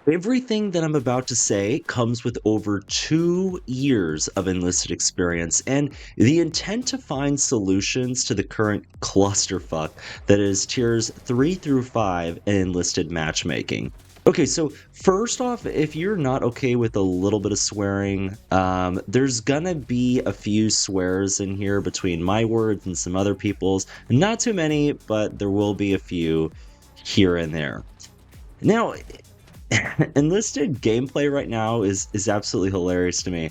Everything that I'm about to say comes with over 2 years of Enlisted experience and the intent to find solutions to the current clusterfuck that is tiers 3 through 5 in Enlisted matchmaking. Okay, so first off, if you're not okay with a little bit of swearing, there's gonna be a few swears in here between my words and some other people's. Not too many, but there will be a few here and there. Now, Enlisted gameplay right now is absolutely hilarious to me.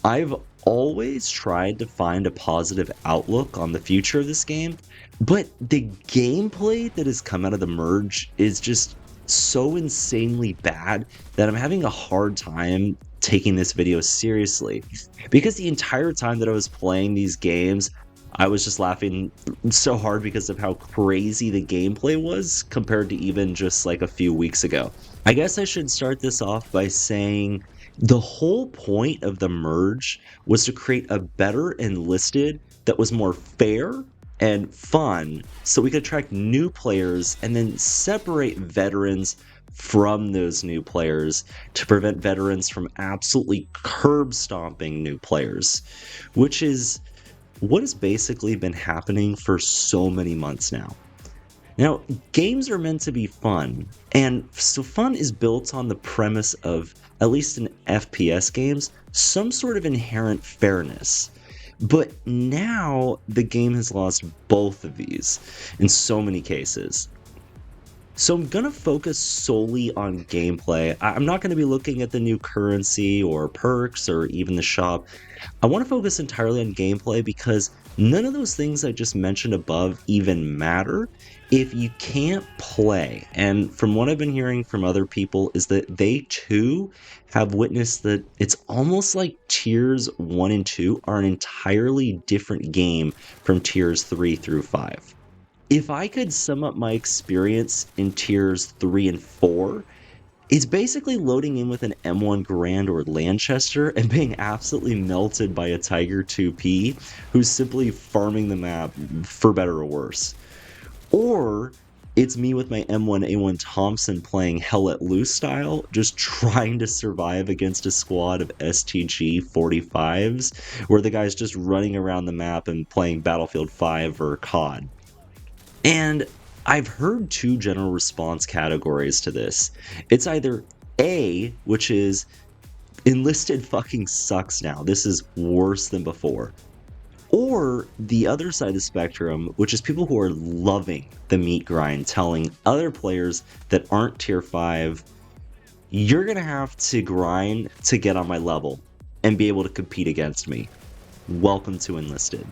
I've always tried to find a positive outlook on the future of this game, but the gameplay that has come out of the merge is just so insanely bad that I'm having a hard time taking this video seriously. Because the entire time that I was playing these games, I was just laughing so hard because of how crazy the gameplay was compared to even just like a few weeks ago. I guess I should start this off by saying the whole point of the merge was to create a better Enlisted that was more fair and fun so we could attract new players and then separate veterans from those new players to prevent veterans from absolutely curb stomping new players, which is what has basically been happening for so many months now. Now, games are meant to be fun, and so fun is built on the premise of, at least in FPS games, some sort of inherent fairness. But now the game has lost both of these in so many cases. So I'm gonna focus solely on gameplay. I'm not gonna be looking at the new currency or perks or even the shop. I want to focus entirely on gameplay because none of those things I just mentioned above even matter if you can't play. And from what I've been hearing from other people is that they too have witnessed that it's almost like tiers 1 and 2 are an entirely different game from tiers 3 through 5. If I could sum up my experience in tiers 3 and 4, it's basically loading in with an M1 Garand or Lanchester and being absolutely melted by a Tiger 2P who's simply farming the map for better or worse. Or it's me with my M1A1 Thompson playing Hell Let Loose style, just trying to survive against a squad of STG 45s where the guy's just running around the map and playing Battlefield 5 or COD. And I've heard two general response categories to this. It's either A, which is Enlisted fucking sucks now. This is worse than before. Or the other side of the spectrum, which is people who are loving the meat grind, telling other players that aren't tier 5, you're going to have to grind to get on my level and be able to compete against me. Welcome to Enlisted.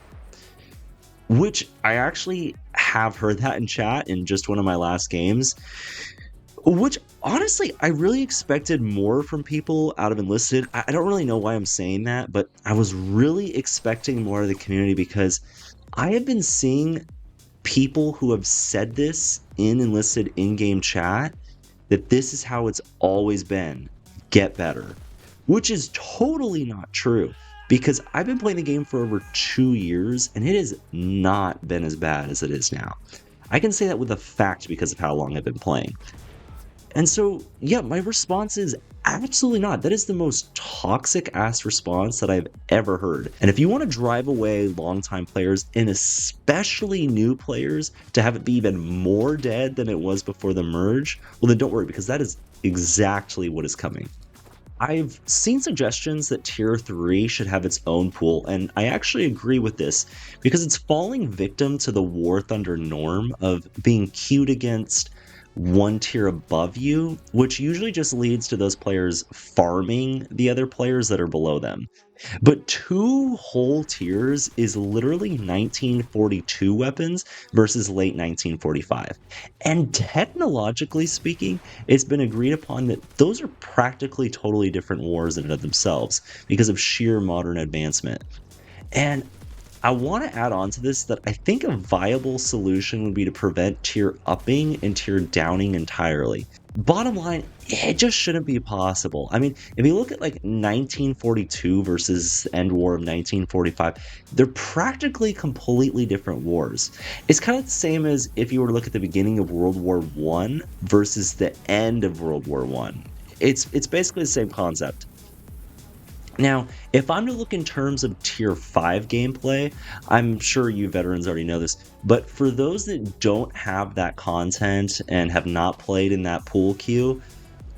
Which I actually have heard that in chat in just one of my last games, which honestly I really expected more from people out of Enlisted. I don't really know why I'm saying that, but I was really expecting more of the community because I have been seeing people who have said this in Enlisted in-game chat, that this is how it's always been, get better, which is totally not true. Because I've been playing the game for over 2 years, and it has not been as bad as it is now. I can say that with a fact because of how long I've been playing. And so, yeah, my response is absolutely not. That is the most toxic-ass response that I've ever heard. And if you want to drive away longtime players, and especially new players, to have it be even more dead than it was before the merge, well then don't worry, because that is exactly what is coming. I've seen suggestions that tier 3 should have its own pool, and I actually agree with this because it's falling victim to the War Thunder norm of being queued against one tier above you, which usually just leads to those players farming the other players that are below them. But 2 whole tiers is literally 1942 weapons versus late 1945. And technologically speaking, it's been agreed upon that those are practically totally different wars in and of themselves because of sheer modern advancement. And I want to add on to this that I think a viable solution would be to prevent tier upping and tier downing entirely. Bottom line, it just shouldn't be possible. I mean, if you look at like 1942 versus End War of 1945, they're practically completely different wars. It's kind of the same as if you were to look at the beginning of World War I versus the end of World War I. It's basically the same concept. Now, if I'm to look in terms of Tier 5 gameplay, I'm sure you veterans already know this, but for those that don't have that content and have not played in that pool queue,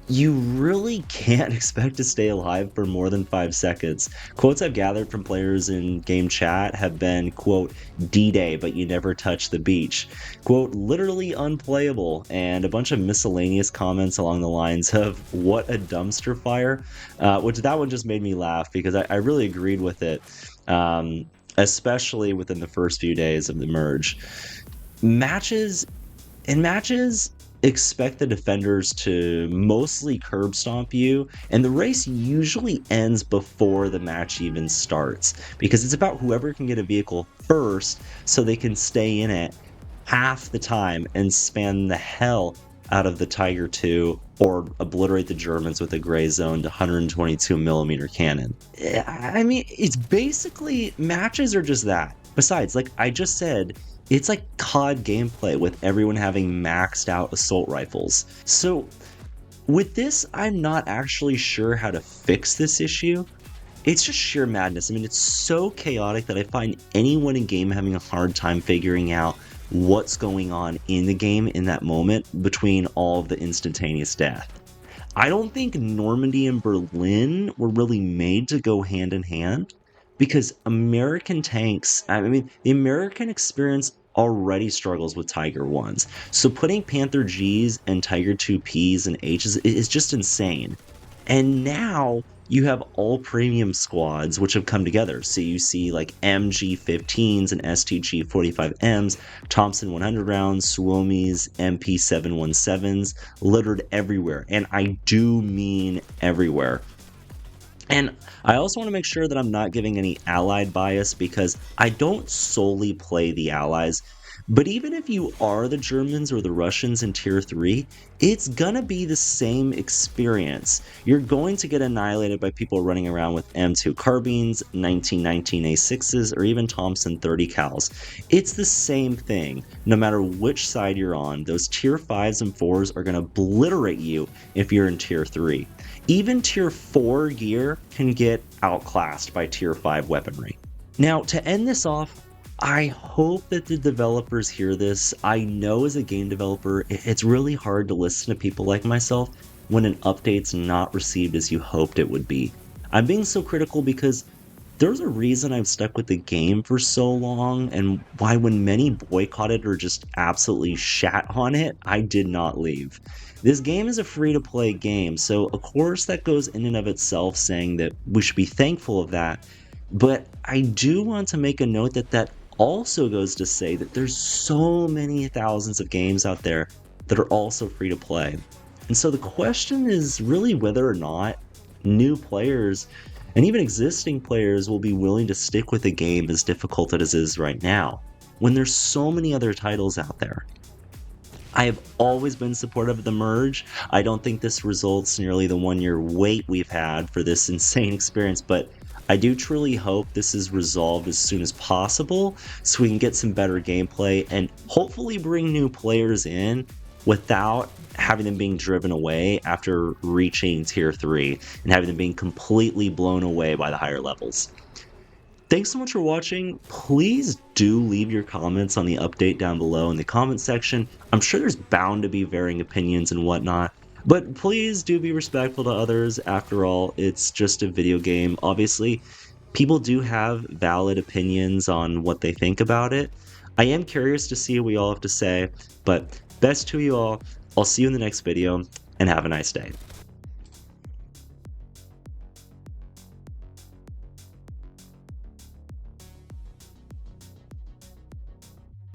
you really can't expect to stay alive for more than 5 seconds. Quotes I've gathered from players in game chat have been, quote, D-Day, but you never touch the beach. Quote, literally unplayable, and a bunch of miscellaneous comments along the lines of, what a dumpster fire, which that one just made me laugh because I really agreed with it, especially within the first few days of the merge. In matches, expect the defenders to mostly curb stomp you, and the race usually ends before the match even starts because it's about whoever can get a vehicle first so they can stay in it half the time and spam the hell out of the Tiger 2 or obliterate the Germans with a gray zoned 122 millimeter cannon. I mean, it's basically matches are just that. Besides, like I just said, it's like COD gameplay with everyone having maxed out assault rifles. So with this, I'm not actually sure how to fix this issue. It's just sheer madness. I mean, it's so chaotic that I find anyone in game having a hard time figuring out what's going on in the game in that moment between all of the instantaneous death. I don't think Normandy and Berlin were really made to go hand in hand because American tanks, I mean, the American experience already struggles with Tiger 1s. So putting Panther Gs and Tiger 2Ps and Hs is just insane. And now you have all premium squads which have come together. So you see like MG15s and STG 45Ms, Thompson 100 rounds, Suomi's MP 717s littered everywhere. And I do mean everywhere. And I also want to make sure that I'm not giving any allied bias because I don't solely play the allies. But even if you are the Germans or the Russians in Tier 3, it's gonna be the same experience. You're going to get annihilated by people running around with M2 carbines, 1919 A6s, or even Thompson 30 cals. It's the same thing. No matter which side you're on, those Tier 5s and 4s are gonna obliterate you if you're in Tier 3. Even Tier 4 gear can get outclassed by Tier 5 weaponry. Now, to end this off, I hope that the developers hear this. I know as a game developer, it's really hard to listen to people like myself when an update's not received as you hoped it would be. I'm being so critical because there's a reason I've stuck with the game for so long and why when many boycotted or just absolutely shat on it, I did not leave. This game is a free-to-play game, so of course that goes in and of itself saying that we should be thankful of that, but I do want to make a note that also goes to say that there's so many thousands of games out there that are also free to play. And so the question is really whether or not new players and even existing players will be willing to stick with a game as difficult as it is right now, when there's so many other titles out there. I have always been supportive of the merge. I don't think this results nearly the 1-year wait we've had for this insane experience, but I do truly hope this is resolved as soon as possible so we can get some better gameplay and hopefully bring new players in without having them being driven away after reaching Tier 3 and having them being completely blown away by the higher levels. Thanks so much for watching. Please do leave your comments on the update down below in the comment section. I'm sure there's bound to be varying opinions and whatnot. But please do be respectful to others. After all, it's just a video game. Obviously, people do have valid opinions on what they think about it. I am curious to see what we all have to say, but best to you all. I'll see you in the next video, and have a nice day.